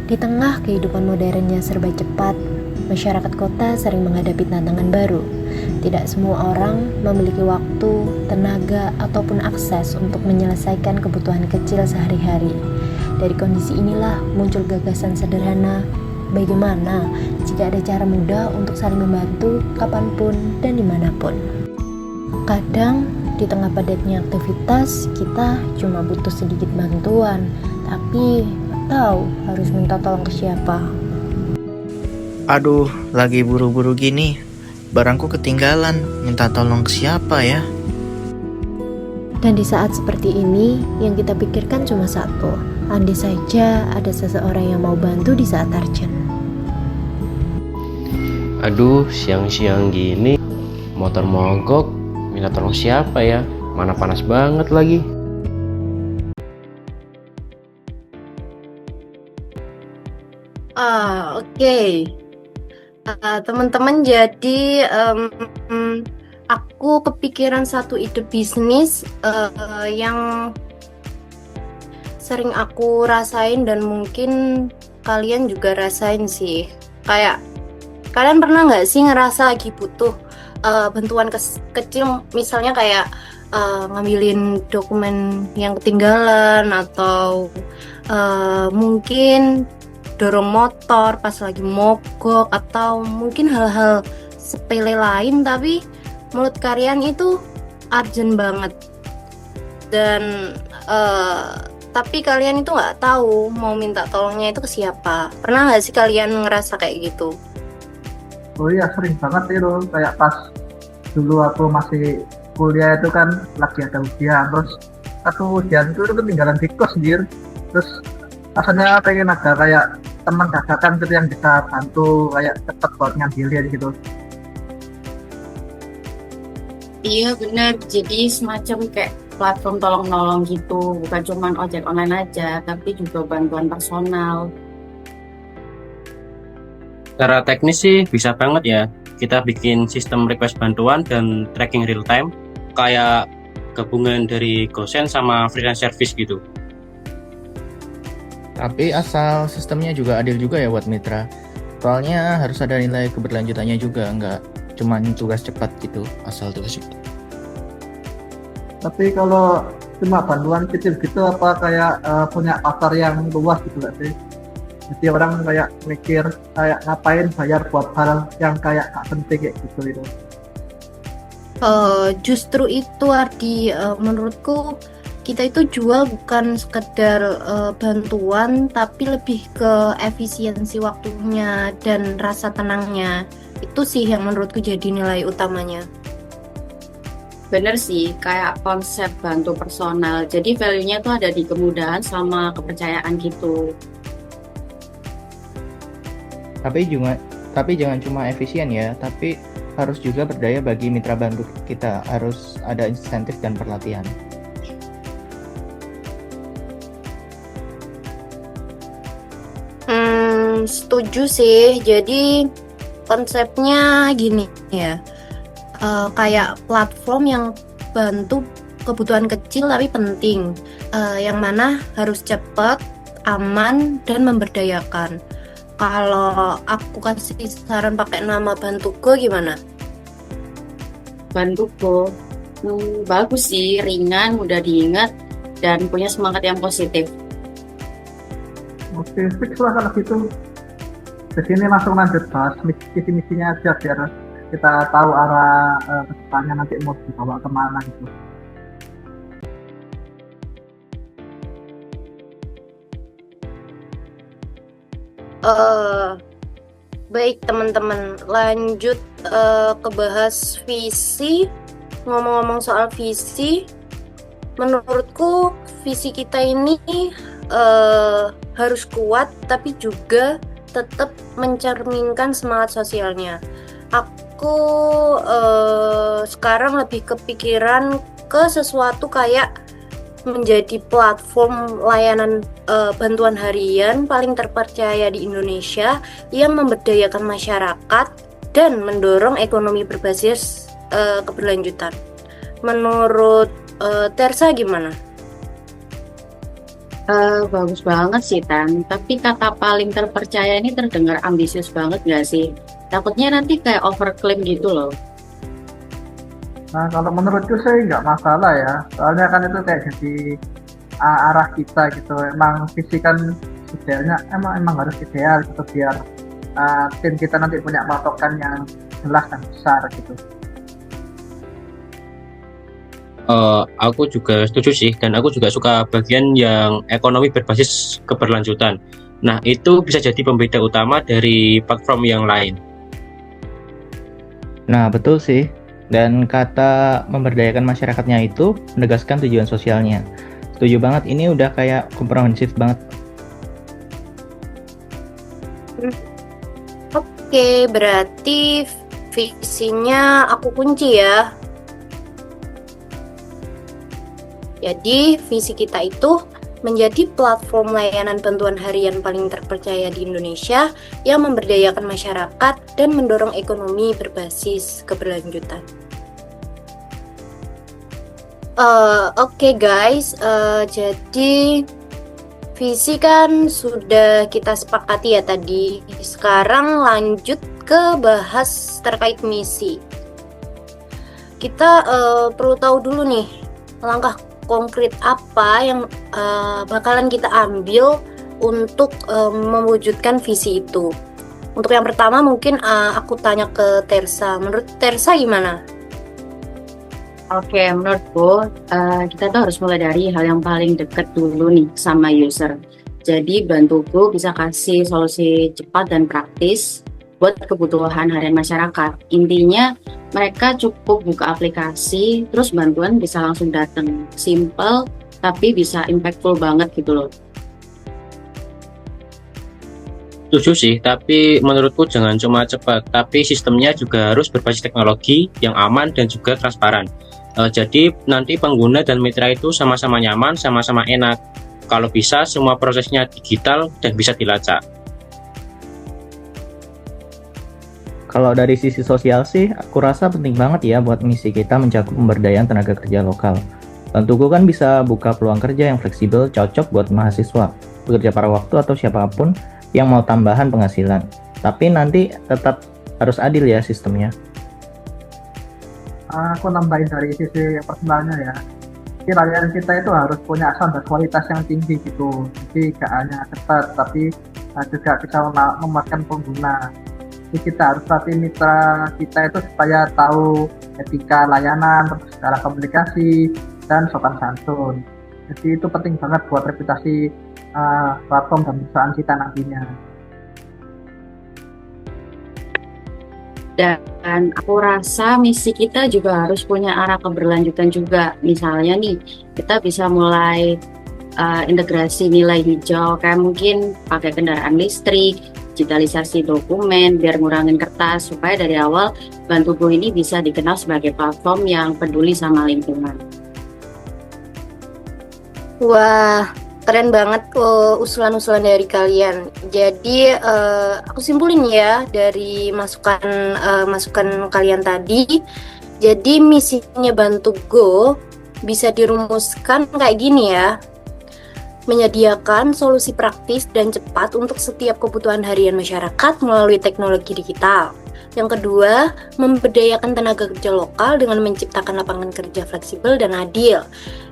Di tengah kehidupan modern yang serba cepat, masyarakat kota sering menghadapi tantangan baru. Tidak semua orang memiliki waktu, tenaga, ataupun akses untuk menyelesaikan kebutuhan kecil sehari-hari. Dari kondisi inilah muncul gagasan sederhana, bagaimana jika ada cara mudah untuk saling membantu kapanpun dan dimanapun. Kadang di tengah padatnya aktivitas, kita cuma butuh sedikit bantuan, tapi nggak tahu harus minta tolong ke siapa. Aduh, lagi buru-buru gini. Barangku ketinggalan. Minta tolong ke siapa ya? Dan di saat seperti ini, yang kita pikirkan cuma satu. Andai saja ada seseorang yang mau bantu di saat urgent. Aduh, siang-siang gini motor mogok, minta tolong siapa ya? Mana panas banget lagi. Oke. Teman-teman, jadi aku kepikiran satu ide bisnis yang sering aku rasain dan mungkin kalian juga rasain sih. Kayak kalian pernah nggak sih ngerasa lagi butuh bantuan kecil, misalnya kayak ngambilin dokumen yang ketinggalan, atau mungkin dorong motor pas lagi mogok, atau mungkin hal-hal sepele lain tapi menurut kalian itu urgent banget, dan tapi kalian itu nggak tahu mau minta tolongnya itu ke siapa. Pernah nggak sih kalian ngerasa kayak gitu? Oh iya, sering banget itu. Kayak pas dulu aku masih kuliah itu kan lagi ada ujian, terus satu ujian itu ketinggalan di kos anjir. Terus rasanya pengen ada kayak teman dadakan gitu yang bisa bantu, kayak cepet buat ngambilin gitu. Iya benar, jadi semacam kayak platform tolong-nolong gitu, bukan cuma ojek online aja, tapi juga bantuan personal. Secara teknis sih bisa banget ya. Kita bikin sistem request bantuan dan tracking real time, kayak gabungan dari GoSend sama freelance service gitu. Tapi asal sistemnya juga adil juga ya buat mitra. Soalnya harus ada nilai keberlanjutannya juga, nggak cuman tugas cepat gitu, asal tugas cepat. Tapi kalau cuma bantuan kecil gitu, apa kayak punya pasar yang luas gitu nggak sih? Jadi orang kayak mikir kayak ngapain bayar buat hal yang kayak gak penting kayak gitu itu. Justru itu Ardi, menurutku kita itu jual bukan sekedar bantuan, tapi lebih ke efisiensi waktunya dan rasa tenangnya. Itu sih yang menurutku jadi nilai utamanya. Bener sih, kayak konsep bantu personal. Jadi value-nya tuh ada di kemudahan sama kepercayaan gitu. Tapi jangan cuma efisien ya, tapi harus juga berdaya bagi mitra bantu kita. Harus ada insentif dan pelatihan. Setuju sih. Jadi konsepnya gini ya, kayak platform yang bantu kebutuhan kecil tapi penting, yang mana harus cepat, aman, dan memberdayakan. Kalau aku kasih saran pakai nama Bantugo gimana? Bantugo, bagus sih, ringan, mudah diingat, dan punya semangat yang positif. Oke, fix lah kalau gitu. Di sini langsung lanjut bahas misinya aja biar kita tahu arah kedepannya nanti mau dibawa kemana gitu. Baik teman-teman, lanjut ke bahas visi. Ngomong-ngomong soal visi, menurutku visi kita ini harus kuat, tapi juga tetap mencerminkan semangat sosialnya. Aku sekarang lebih kepikiran ke sesuatu kayak menjadi platform layanan bantuan harian paling terpercaya di Indonesia yang memberdayakan masyarakat dan mendorong ekonomi berbasis keberlanjutan. Menurut Tersa gimana? Bagus banget sih Tan, tapi kata paling terpercaya ini terdengar ambisius banget gak sih? Takutnya nanti kayak overclaim gitu loh. Nah, kalau menurutku sih nggak masalah ya. Soalnya kan itu kayak jadi arah kita gitu. Emang visi kan idealnya emang harus ideal gitu biar tim kita nanti punya patokan yang jelas dan besar gitu. Aku juga setuju sih, dan aku juga suka bagian yang ekonomi berbasis keberlanjutan. Nah, itu bisa jadi pembeda utama dari platform yang lain. Nah, betul sih. Dan kata memberdayakan masyarakatnya itu menegaskan tujuan sosialnya. Setuju banget, ini udah kayak komprehensif banget. Oke, berarti visinya aku kunci ya. Jadi, visi kita itu menjadi platform layanan bantuan harian paling terpercaya di Indonesia yang memberdayakan masyarakat dan mendorong ekonomi berbasis keberlanjutan. Oke guys, jadi visi kan sudah kita sepakati ya tadi. Sekarang lanjut ke bahas terkait misi. Kita perlu tahu dulu nih langkah konkret apa yang bakalan kita ambil untuk mewujudkan visi itu. Untuk yang pertama mungkin aku tanya ke Tersa. Menurut Tersa gimana? Oke, menurutku kita tuh harus mulai dari hal yang paling dekat dulu nih sama user. Jadi Bantuku bisa kasih solusi cepat dan praktis buat kebutuhan harian masyarakat. Intinya mereka cukup buka aplikasi, terus bantuan bisa langsung datang. Simple, tapi bisa impactful banget gitu loh. Setuju sih, tapi menurutku jangan cuma cepat, tapi sistemnya juga harus berbasis teknologi yang aman dan juga transparan. Jadi nanti pengguna dan mitra itu sama-sama nyaman, sama-sama enak. Kalau bisa semua prosesnya digital dan bisa dilacak. Kalau dari sisi sosial sih, aku rasa penting banget ya buat misi kita mencakup pemberdayaan tenaga kerja lokal. Bantuku kan bisa buka peluang kerja yang fleksibel, cocok buat mahasiswa, pekerja paruh waktu atau siapapun yang mau tambahan penghasilan. Tapi nanti tetap harus adil ya sistemnya. Aku nambahin dari sisi personalnya ya. Jadi layanan kita itu harus punya standar kualitas yang tinggi gitu. Jadi gak hanya cepat, tapi juga bisa memuaskan pengguna. Jadi kita harus latih mitra kita itu supaya tahu etika layanan, terus cara komunikasi, dan sopan santun. Jadi itu penting banget buat reputasi platform dan perusahaan kita nantinya. Dan aku rasa misi kita juga harus punya arah keberlanjutan juga. Misalnya nih, kita bisa mulai integrasi nilai hijau, kayak mungkin pakai kendaraan listrik, digitalisasi dokumen, biar ngurangin kertas, supaya dari awal Bantuku ini bisa dikenal sebagai platform yang peduli sama lingkungan. Wah, keren banget usulan-usulan dari kalian. Jadi aku simpulin ya dari masukan kalian tadi. Jadi misinya Bantugo bisa dirumuskan kayak gini ya. Menyediakan solusi praktis dan cepat untuk setiap kebutuhan harian masyarakat melalui teknologi digital. Yang kedua, memberdayakan tenaga kerja lokal dengan menciptakan lapangan kerja fleksibel dan adil.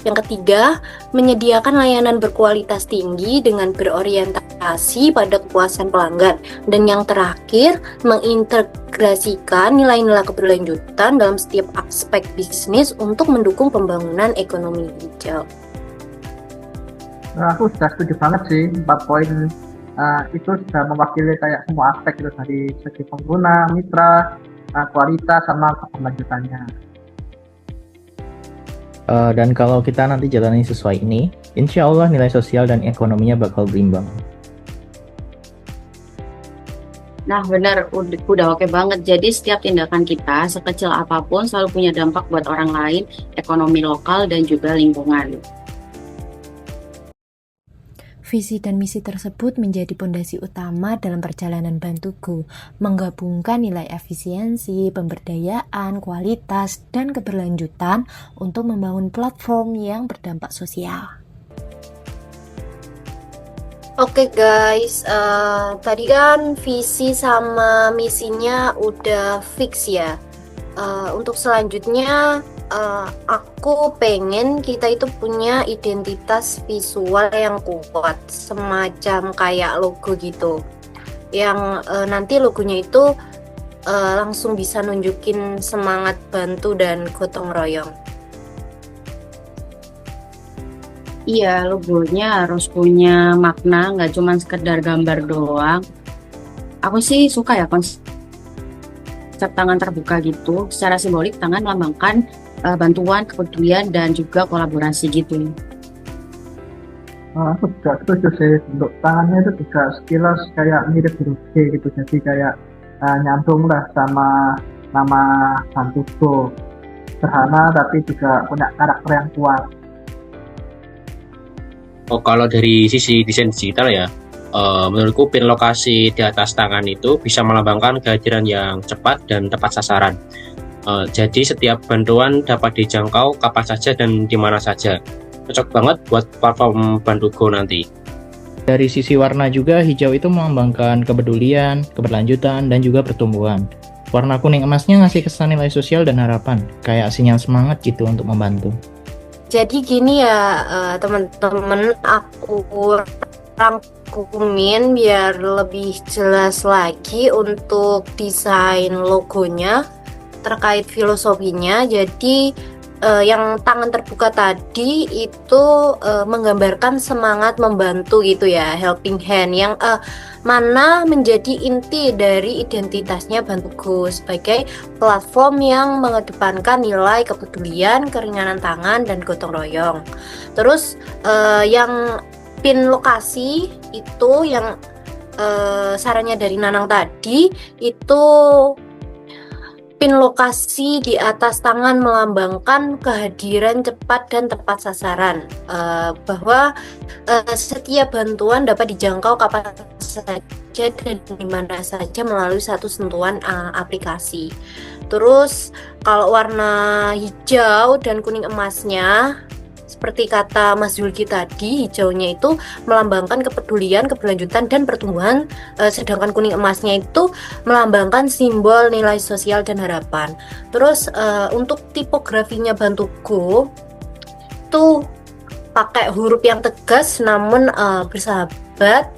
Yang ketiga, menyediakan layanan berkualitas tinggi dengan berorientasi pada kepuasan pelanggan. Dan yang terakhir, mengintegrasikan nilai-nilai keberlanjutan dalam setiap aspek bisnis untuk mendukung pembangunan ekonomi hijau. Nah, aku sudah setuju banget sih 4 poin itu sudah mewakili kayak semua aspek itu dari segi pengguna, mitra, kualitas sama keberlanjutannya. Dan kalau kita nanti jalani sesuai ini, insya Allah nilai sosial dan ekonominya bakal berimbang. Nah benar, udah oke banget. Jadi setiap tindakan kita, sekecil apapun, selalu punya dampak buat orang lain, ekonomi lokal, dan juga lingkungan. Visi dan misi tersebut menjadi pondasi utama dalam perjalanan Bantuku, menggabungkan nilai efisiensi, pemberdayaan, kualitas, dan keberlanjutan untuk membangun platform yang berdampak sosial. Oke guys, tadi kan visi sama misinya udah fix ya. Untuk selanjutnya, aku pengen kita itu punya identitas visual yang kuat, semacam kayak logo gitu. Yang nanti logonya itu langsung bisa nunjukin semangat bantu dan gotong royong. Iya, logonya harus punya makna, nggak cuma sekedar gambar doang. Aku sih suka ya konsep tangan terbuka gitu. Secara simbolik, tangan melambangkan bantuan, kepedulian, dan juga kolaborasi gitu. Aku juga setuju sih, untuk tangannya itu juga sekilas kayak mirip huruf G gitu, jadi kayak nyambung lah sama nama Bantugo. Sederhana tapi juga punya karakter yang kuat. Oh, kalau dari sisi desain digital ya, menurutku pin lokasi di atas tangan itu bisa melambangkan kehadiran yang cepat dan tepat sasaran. Jadi setiap bantuan dapat dijangkau kapan saja dan di mana saja. Cocok banget buat platform Bantugo nanti. Dari sisi warna juga, hijau itu melambangkan kepedulian, keberlanjutan, dan juga pertumbuhan. Warna kuning emasnya ngasih kesan nilai sosial dan harapan, kayak sinyal semangat gitu untuk membantu. Jadi gini ya teman-teman, aku rangkumin biar lebih jelas lagi untuk desain logonya terkait filosofinya. Jadi yang tangan terbuka tadi itu menggambarkan semangat membantu gitu ya, helping hand, yang mana menjadi inti dari identitasnya Bantugo sebagai platform yang mengedepankan nilai kepedulian, keringanan tangan, dan gotong royong. Terus yang pin lokasi itu yang sarannya dari Nanang tadi itu pin lokasi di atas tangan melambangkan kehadiran cepat dan tepat sasaran, bahwa setiap bantuan dapat dijangkau kapan saja dan di mana saja melalui satu sentuhan aplikasi. Terus kalau warna hijau dan kuning emasnya, seperti kata Mas Zulki tadi, hijaunya itu melambangkan kepedulian, keberlanjutan, dan pertumbuhan, sedangkan kuning emasnya itu melambangkan simbol nilai sosial dan harapan. Terus untuk tipografinya Bantugo itu pakai huruf yang tegas namun bersahabat,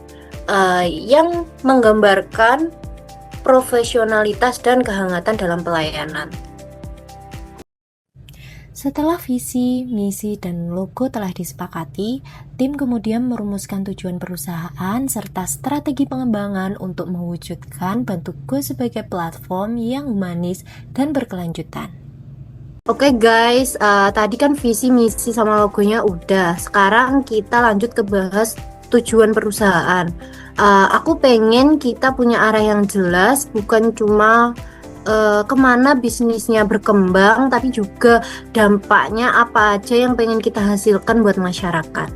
yang menggambarkan profesionalitas dan kehangatan dalam pelayanan. Setelah visi, misi, dan logo telah disepakati, tim kemudian merumuskan tujuan perusahaan serta strategi pengembangan untuk mewujudkan Bantugo sebagai platform yang humanis dan berkelanjutan. Oke guys, tadi kan visi, misi, sama logonya udah. Sekarang kita lanjut ke bahas tujuan perusahaan. Aku pengen kita punya arah yang jelas, bukan cuma kemana bisnisnya berkembang, tapi juga dampaknya apa aja yang pengen kita hasilkan buat masyarakat.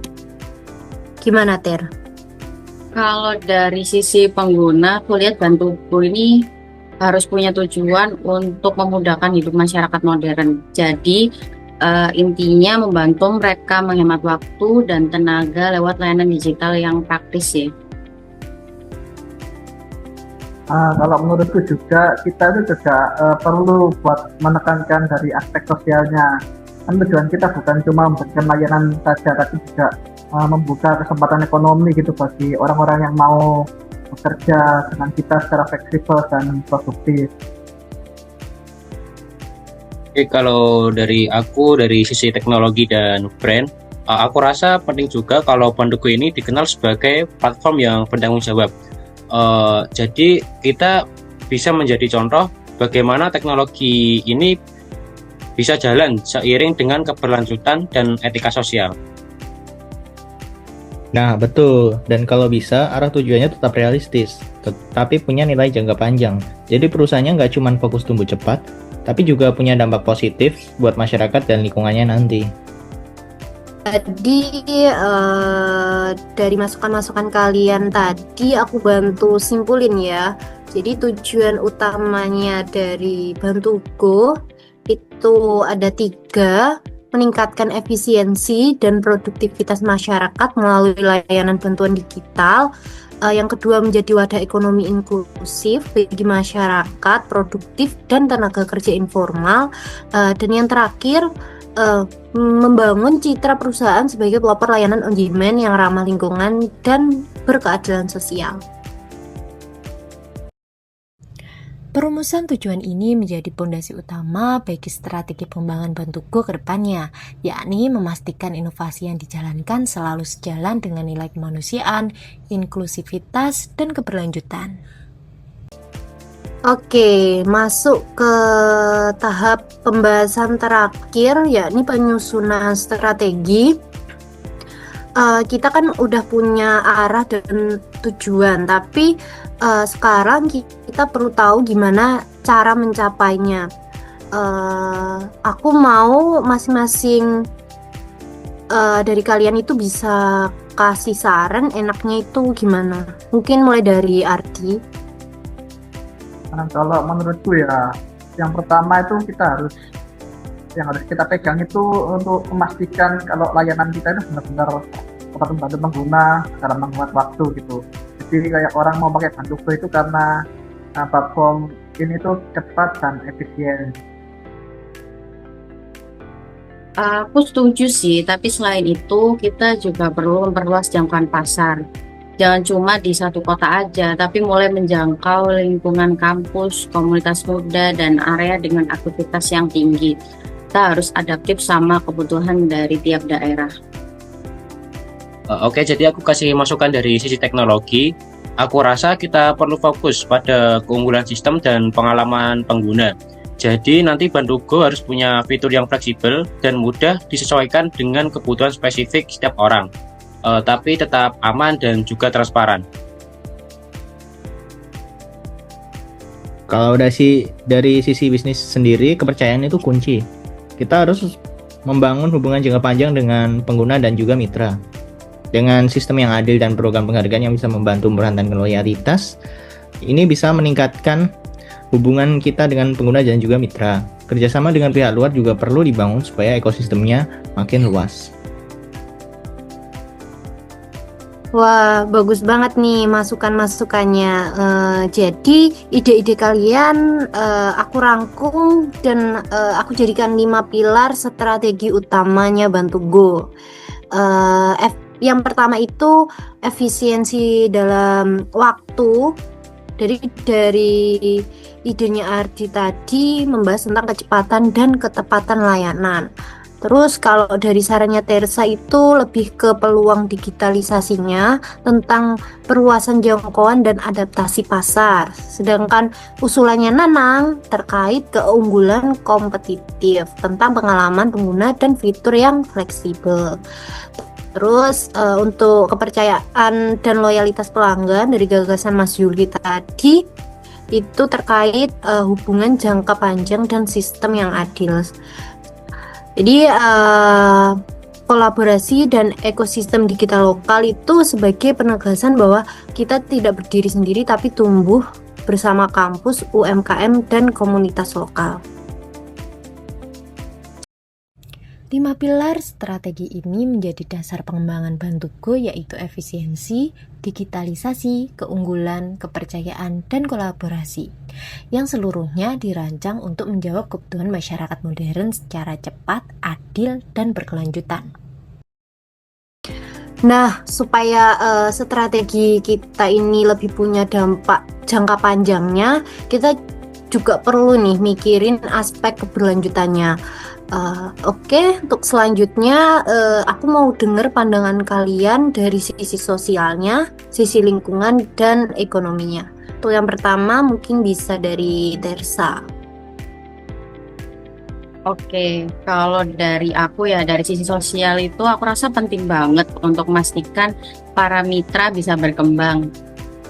Gimana Ter? Kalau dari sisi pengguna, aku lihat Bantugo ini harus punya tujuan untuk memudahkan hidup masyarakat modern. Jadi intinya membantu mereka menghemat waktu dan tenaga lewat layanan digital yang praktis ya. Kalau menurutku juga kita itu juga perlu buat menekankan dari aspek sosialnya. Kan tujuan kita bukan cuma memberikan layanan saja, tapi juga membuka kesempatan ekonomi gitu bagi orang-orang yang mau bekerja dengan kita secara fleksibel dan produktif. Oke, kalau dari aku, dari sisi teknologi dan brand, aku rasa penting juga kalau Bantugo ini dikenal sebagai platform yang bertanggung jawab. Jadi kita bisa menjadi contoh bagaimana teknologi ini bisa jalan seiring dengan keberlanjutan dan etika sosial. Nah, betul. Dan kalau bisa, arah tujuannya tetap realistis, tetapi punya nilai jangka panjang. Jadi perusahaannya nggak cuma fokus tumbuh cepat, tapi juga punya dampak positif buat masyarakat dan lingkungannya nanti. Jadi dari masukan-masukan kalian tadi aku bantu simpulin ya. Jadi tujuan utamanya dari Bantugo itu ada 3, meningkatkan efisiensi dan produktivitas masyarakat melalui layanan bantuan digital. Yang kedua, menjadi wadah ekonomi inklusif bagi masyarakat, produktif dan tenaga kerja informal. Dan yang terakhir, membangun citra perusahaan sebagai pelopor layanan on demand yang ramah lingkungan dan berkeadilan sosial. Perumusan tujuan ini menjadi pondasi utama bagi strategi pengembangan Bank Tugu ke depannya, yakni memastikan inovasi yang dijalankan selalu sejalan dengan nilai kemanusiaan, inklusivitas, dan keberlanjutan. Oke, masuk ke tahap pembahasan terakhir, yakni penyusunan strategi. Kita kan udah punya arah dan tujuan, tapi sekarang kita perlu tahu gimana cara mencapainya. Aku mau masing-masing dari kalian itu bisa kasih saran enaknya itu gimana. Mungkin mulai dari Ardi. Nah, kalau menurutku ya, yang pertama itu yang harus kita pegang itu untuk memastikan kalau layanan kita itu benar-benar dapat membantu pengguna dalam menghemat waktu gitu. Jadi kayak orang mau pakai Bank Tugu itu karena platform ini tuh cepat dan efisien. Aku setuju sih, tapi selain itu kita juga perlu memperluas jangkauan pasar. Jangan cuma di satu kota aja, tapi mulai menjangkau lingkungan kampus, komunitas muda, dan area dengan aktivitas yang tinggi. Kita harus adaptif sama kebutuhan dari tiap daerah. Oke, jadi aku kasih masukan dari sisi teknologi. Aku rasa kita perlu fokus pada keunggulan sistem dan pengalaman pengguna. Jadi nanti Bank Tugu harus punya fitur yang fleksibel dan mudah disesuaikan dengan kebutuhan spesifik setiap orang, tapi tetap aman dan juga transparan. Kalau dari sisi bisnis sendiri, kepercayaan itu kunci. Kita harus membangun hubungan jangka panjang dengan pengguna dan juga mitra. Dengan sistem yang adil dan program penghargaan yang bisa membantu mempertahankan loyalitas, ini bisa meningkatkan hubungan kita dengan pengguna dan juga mitra. Kerjasama dengan pihak luar juga perlu dibangun supaya ekosistemnya makin luas. Wah, bagus banget nih masukan-masukannya. Jadi ide-ide kalian aku rangkum dan aku jadikan 5 pilar strategi utamanya Bank Tugu. Yang pertama itu efisiensi dalam waktu. Dari idenya Ardi tadi membahas tentang kecepatan dan ketepatan layanan. Terus kalau dari sarannya Tersa itu lebih ke peluang digitalisasinya, tentang perluasan jangkauan dan adaptasi pasar. Sedangkan usulannya Nanang terkait keunggulan kompetitif, tentang pengalaman pengguna dan fitur yang fleksibel. Terus untuk kepercayaan dan loyalitas pelanggan dari gagasan Mas Yuli tadi itu terkait hubungan jangka panjang dan sistem yang adil. Jadi kolaborasi dan ekosistem digital lokal itu sebagai penegasan bahwa kita tidak berdiri sendiri tapi tumbuh bersama kampus, UMKM, dan komunitas lokal. 5 pilar strategi ini menjadi dasar pengembangan Bank Tugu, yaitu efisiensi, digitalisasi, keunggulan, kepercayaan, dan kolaborasi, yang seluruhnya dirancang untuk menjawab kebutuhan masyarakat modern secara cepat, adil, dan berkelanjutan. Nah, supaya strategi kita ini lebih punya dampak jangka panjangnya, kita juga perlu nih mikirin aspek keberlanjutannya. Oke, untuk selanjutnya aku mau dengar pandangan kalian dari sisi sosialnya, sisi lingkungan, dan ekonominya. Tuh yang pertama mungkin bisa dari Tersa. Oke, kalau dari aku ya, dari sisi sosial itu aku rasa penting banget untuk memastikan para mitra bisa berkembang.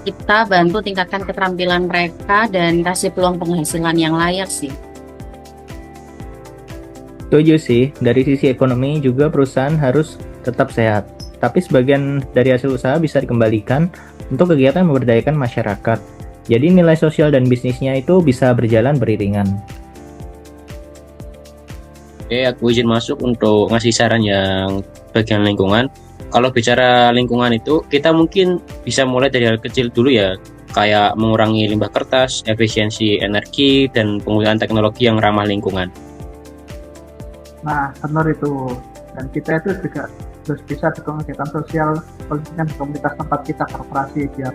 Kita bantu tingkatkan keterampilan mereka dan kasih peluang penghasilan yang layak sih. Setuju sih, dari sisi ekonomi juga perusahaan harus tetap sehat. Tapi sebagian dari hasil usaha bisa dikembalikan untuk kegiatan memberdayakan masyarakat. Jadi nilai sosial dan bisnisnya itu bisa berjalan beriringan. Oke, aku izin masuk untuk ngasih saran yang bagian lingkungan. Kalau bicara lingkungan itu, kita mungkin bisa mulai dari hal kecil dulu ya, kayak mengurangi limbah kertas, efisiensi energi, dan penggunaan teknologi yang ramah lingkungan. Nah, benar itu. Dan kita itu juga harus bisa dukung kegiatan sosial, khususnya di komunitas tempat kita beroperasi, biar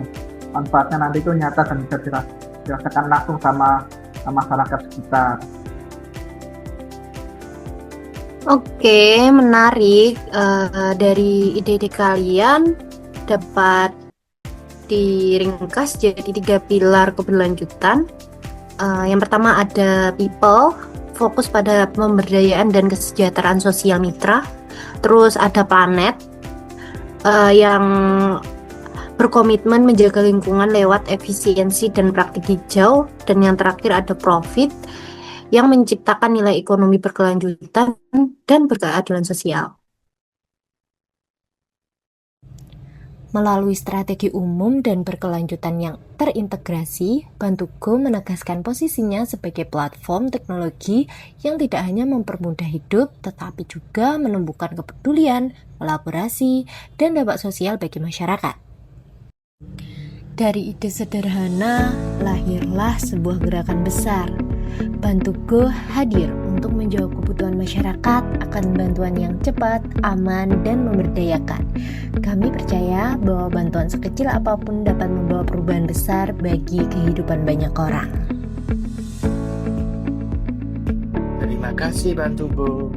manfaatnya nanti itu nyata dan bisa dirasakan langsung sama masyarakat sekitar. Oke, menarik. Dari ide-ide kalian dapat diringkas jadi 3 pilar keberlanjutan. Yang pertama ada people, fokus pada pemberdayaan dan kesejahteraan sosial mitra. Terus ada planet, yang berkomitmen menjaga lingkungan lewat efisiensi dan praktik hijau. Dan yang terakhir ada profit, yang menciptakan nilai ekonomi berkelanjutan dan berkeadilan sosial. Melalui strategi umum dan berkelanjutan yang terintegrasi, Bantugo menegaskan posisinya sebagai platform teknologi yang tidak hanya mempermudah hidup, tetapi juga menumbuhkan kepedulian, kolaborasi, dan dampak sosial bagi masyarakat. Dari ide sederhana, lahirlah sebuah gerakan besar. Bantugo hadir untuk menjawab kebutuhan masyarakat akan bantuan yang cepat, aman, dan memberdayakan. Kami percaya bahwa bantuan sekecil apapun dapat membawa perubahan besar bagi kehidupan banyak orang. Terima kasih Bantugo.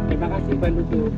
Terima kasih, Bantugo.